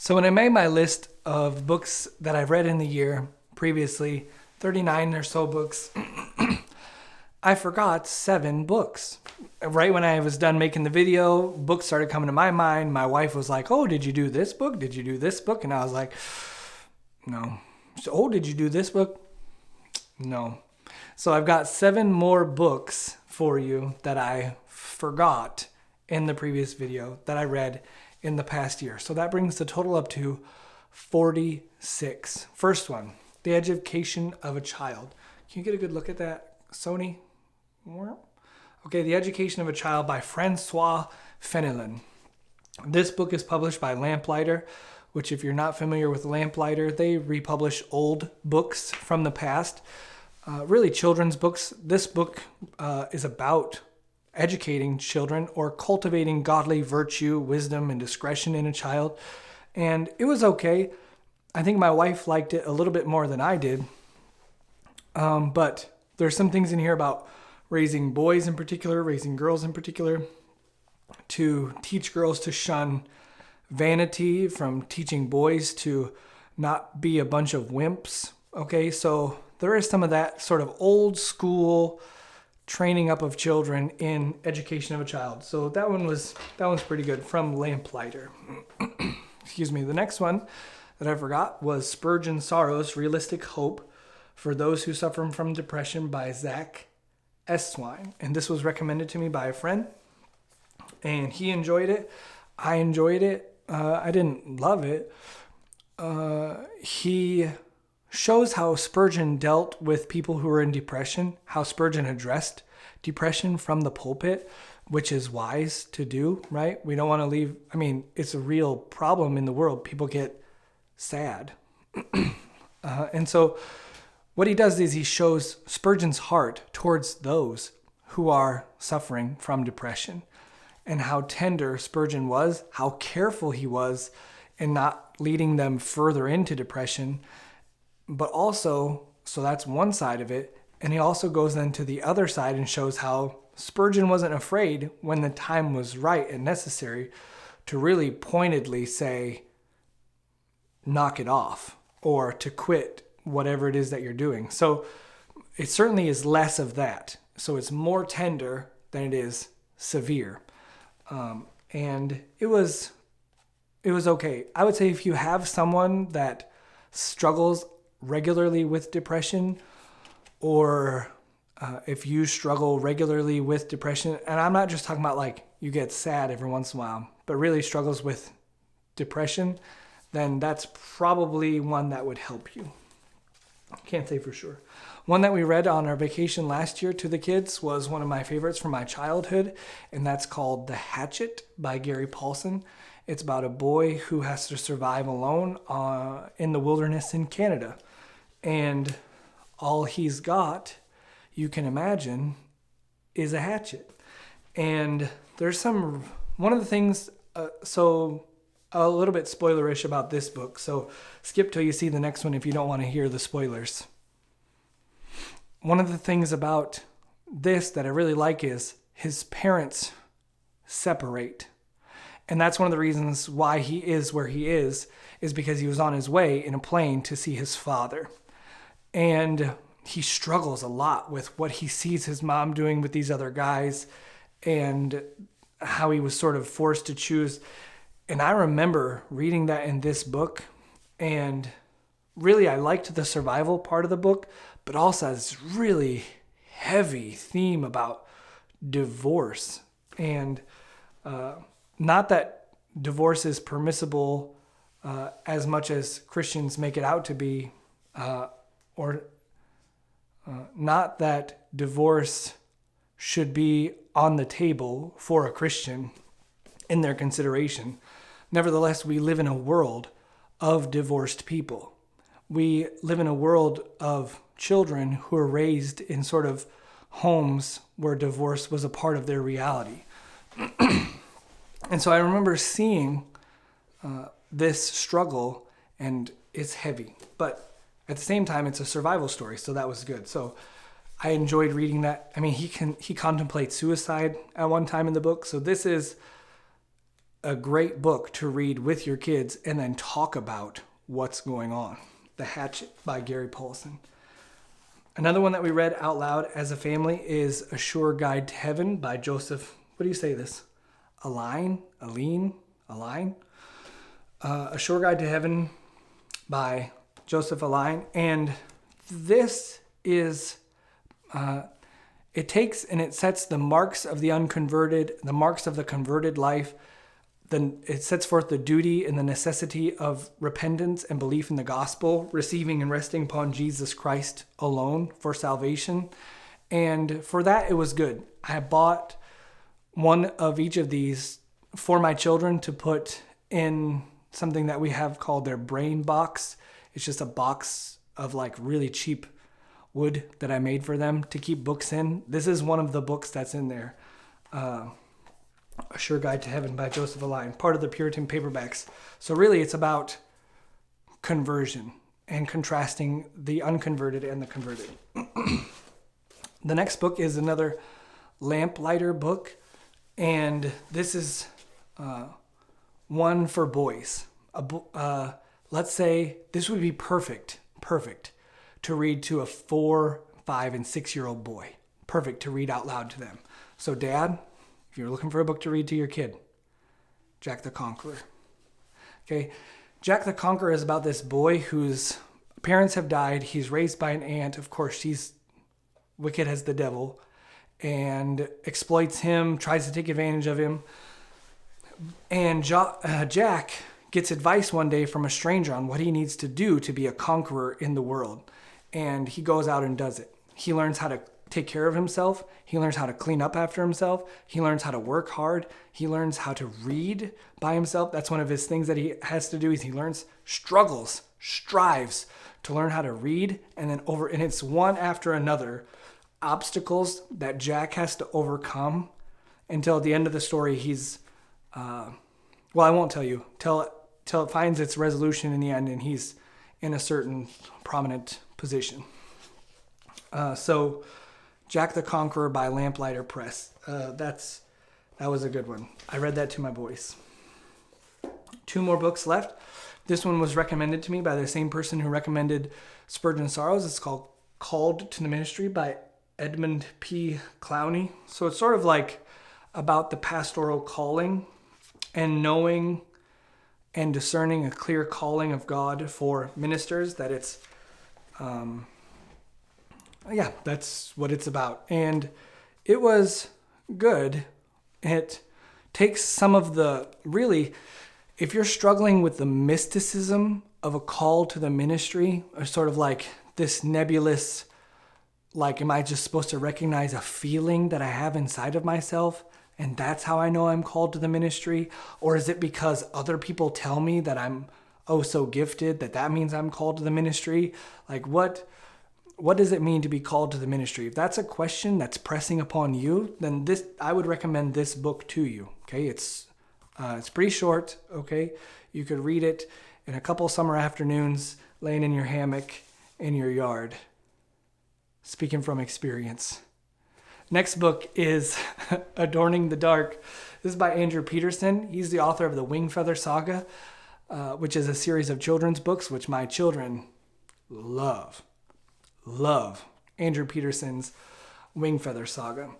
So when I made my list of books that I've read in the year previously, 39 or so books, I forgot 7 books. Right when I was done making the video, books started coming to my mind. My wife was like, "Oh, did you do this book? Did you do this book?" And I was like, "No." So, "Oh, did you do this book?" No. So I've got 7 more books for you that I forgot in the previous video that I read in the past year. So that brings the total up to 46. First one, The Education of a Child. Can you get a good look at that, Sony? Okay, The Education of a Child by Francois Fenelon. This book is published by Lamplighter, which if you're not familiar with Lamplighter, they republish old books from the past. Really children's books. This book is about educating children or cultivating godly virtue, wisdom, and discretion in a child. And it was okay. I think my wife liked it a little bit more than I did. But there's some things in here about raising boys in particular, raising girls in particular, to teach girls to shun vanity, from teaching boys to not be a bunch of wimps. Okay, so there is some of that sort of old school training up of children in Education of a Child. So that one's pretty good, from Lamplighter. Excuse me. The next one that I forgot was Spurgeon Sorrows, Realistic Hope for Those Who Suffer from Depression by Zach Eswine. And this was recommended to me by a friend, and he enjoyed it. I enjoyed it. I didn't love it. He shows how Spurgeon dealt with people who were in depression, how Spurgeon addressed depression from the pulpit, which is wise to do, right? We don't want to leave, it's a real problem in the world. People get sad. And so what he does is he shows Spurgeon's heart towards those who are suffering from depression, and how tender Spurgeon was, how careful he was in not leading them further into depression. But also, so that's one side of it. And he also goes then to the other side and shows how Spurgeon wasn't afraid, when the time was right and necessary, to really pointedly say, knock it off, or to quit whatever it is that you're doing. So it certainly is less of that. So it's more tender than it is severe. And it was okay. I would say if you have someone that struggles regularly with depression, or if you struggle regularly with depression, and I'm not just talking about like you get sad every once in a while, but really struggles with depression, then that's probably one that would help you. Can't say for sure. One that we read on our vacation last year to the kids was one of my favorites from my childhood, and that's called The Hatchet by Gary Paulson. It's about a boy who has to survive alone in the wilderness in Canada. And all he's got, you can imagine, is a hatchet. And there's one of the things, so a little bit spoilerish about this book. So skip till you see the next one if you don't want to hear the spoilers. One of the things about this that I really like is his parents separate. And that's one of the reasons why he is where he is because he was on his way in a plane to see his father. And he struggles a lot with what he sees his mom doing with these other guys, and how he was sort of forced to choose. And I remember reading that in this book, and really I liked the survival part of the book, but also this really heavy theme about divorce. And not that divorce is permissible as much as Christians make it out to be, or not that divorce should be on the table for a Christian in their consideration. Nevertheless, we live in a world of divorced people. We live in a world of children who are raised in sort of homes where divorce was a part of their reality. And so I remember seeing this struggle, and it's heavy, but at the same time, it's a survival story, so that was good. So I enjoyed reading that. He contemplates suicide at one time in the book, so this is a great book to read with your kids and then talk about what's going on. The Hatchet by Gary Paulson. Another one that we read out loud as a family is A Sure Guide to Heaven by Joseph, what do you say this? Aline? A Sure Guide to Heaven by Joseph Aline. And this is, it takes and it sets the marks of the unconverted, the marks of the converted life. Then it sets forth the duty and the necessity of repentance and belief in the gospel, receiving and resting upon Jesus Christ alone for salvation. And for that, it was good. I bought one of each of these for my children to put in something that we have called their brain box. It's just a box of like really cheap wood that I made for them to keep books in. This is one of the books that's in there. A Sure Guide to Heaven by Joseph Aline, part of the Puritan paperbacks. So really it's about conversion and contrasting the unconverted and the converted. The next book is another lamplighter book, and this is one for boys. Let's say this would be perfect to read to a 4, 5, and 6-year-old boy. Perfect to read out loud to them. So Dad, if you're looking for a book to read to your kid, Jack the Conqueror. Okay, Jack the Conqueror is about this boy whose parents have died. He's raised by an aunt. Of course, she's wicked as the devil and exploits him, tries to take advantage of him. And Jack gets advice one day from a stranger on what he needs to do to be a conqueror in the world. And he goes out and does it. He learns how to take care of himself. He learns how to clean up after himself. He learns how to work hard. He learns how to read by himself. That's one of his things that he has to do is he learns, strives to learn how to read. And it's one after another obstacles that Jack has to overcome until at the end of the story he's, I won't tell you, till it finds its resolution in the end and he's in a certain prominent position. So Jack the Conqueror by Lamplighter Press. That was a good one. I read that to my boys. 2 more books left. This one was recommended to me by the same person who recommended Spurgeon's Sorrows. It's called Called to the Ministry by Edmund P. Clowney. So it's sort of like about the pastoral calling and knowing and discerning a clear calling of God for ministers, that it's that's what it's about. And it was good. It takes some of the, really, if you're struggling with the mysticism of a call to the ministry, or sort of like this nebulous, like, am I just supposed to recognize a feeling that I have inside of myself? And that's how I know I'm called to the ministry? Or is it because other people tell me that I'm so gifted that means I'm called to the ministry? Like, what does it mean to be called to the ministry? If that's a question that's pressing upon you, then I would recommend this book to you. Okay, it's pretty short. Okay, you could read it in a couple summer afternoons, laying in your hammock in your yard. Speaking from experience. Next book is Adorning the Dark. This is by Andrew Peterson. He's the author of the Wingfeather Saga, which is a series of children's books, which my children love Andrew Peterson's Wingfeather Saga.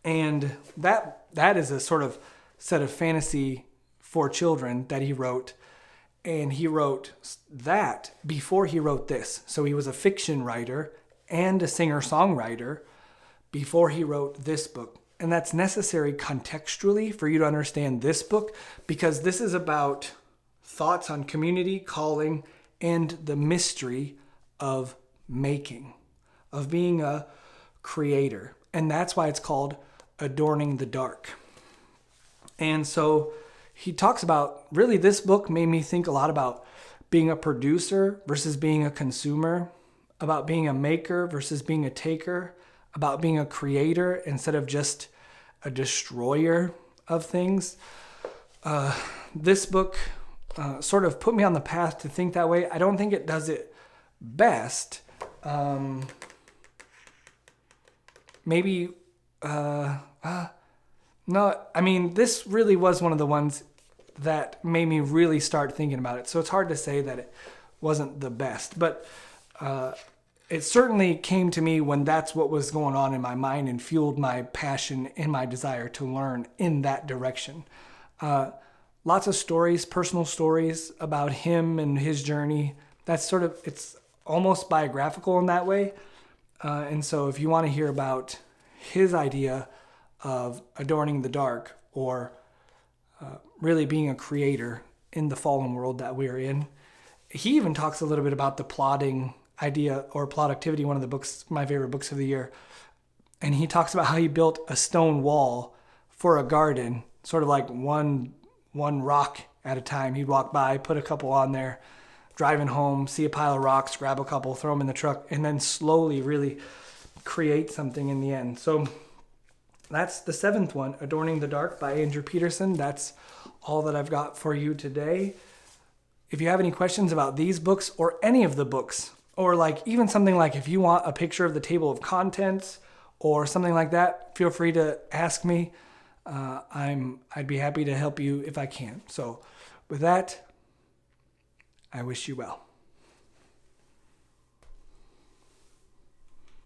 And that is a sort of set of fantasy for children that he wrote. And he wrote that before he wrote this. So he was a fiction writer and a singer-songwriter before he wrote this book. And that's necessary contextually for you to understand this book, because this is about thoughts on community, calling, and the mystery of making, of being a creator. And that's why it's called Adorning the Dark. And so he talks about, really this book made me think a lot about being a producer versus being a consumer, about being a maker versus being a taker, about being a creator instead of just a destroyer of things. This book sort of put me on the path to think that way. I don't think it does it best. No, I mean, this really was one of the ones that made me really start thinking about it. So it's hard to say that it wasn't the best, but it certainly came to me when that's what was going on in my mind and fueled my passion and my desire to learn in that direction. Lots of stories, personal stories about him and his journey. That's sort of, it's almost biographical in that way. And so if you want to hear about his idea of adorning the dark, or really being a creator in the fallen world that we're in. He even talks a little bit about the plotting idea, or productivity, one of the books, my favorite books of the year. And he talks about how he built a stone wall for a garden, sort of like one rock at a time. He'd walk by, put a couple on there, driving home, see a pile of rocks, grab a couple, throw them in the truck, and then slowly really create something in the end. So that's the 7th one, Adorning the Dark by Andrew Peterson. That's all that I've got for you today. If you have any questions about these books or any of the books, or like even something like if you want a picture of the table of contents or something like that, feel free to ask me. I'd be happy to help you if I can. So with that, I wish you well.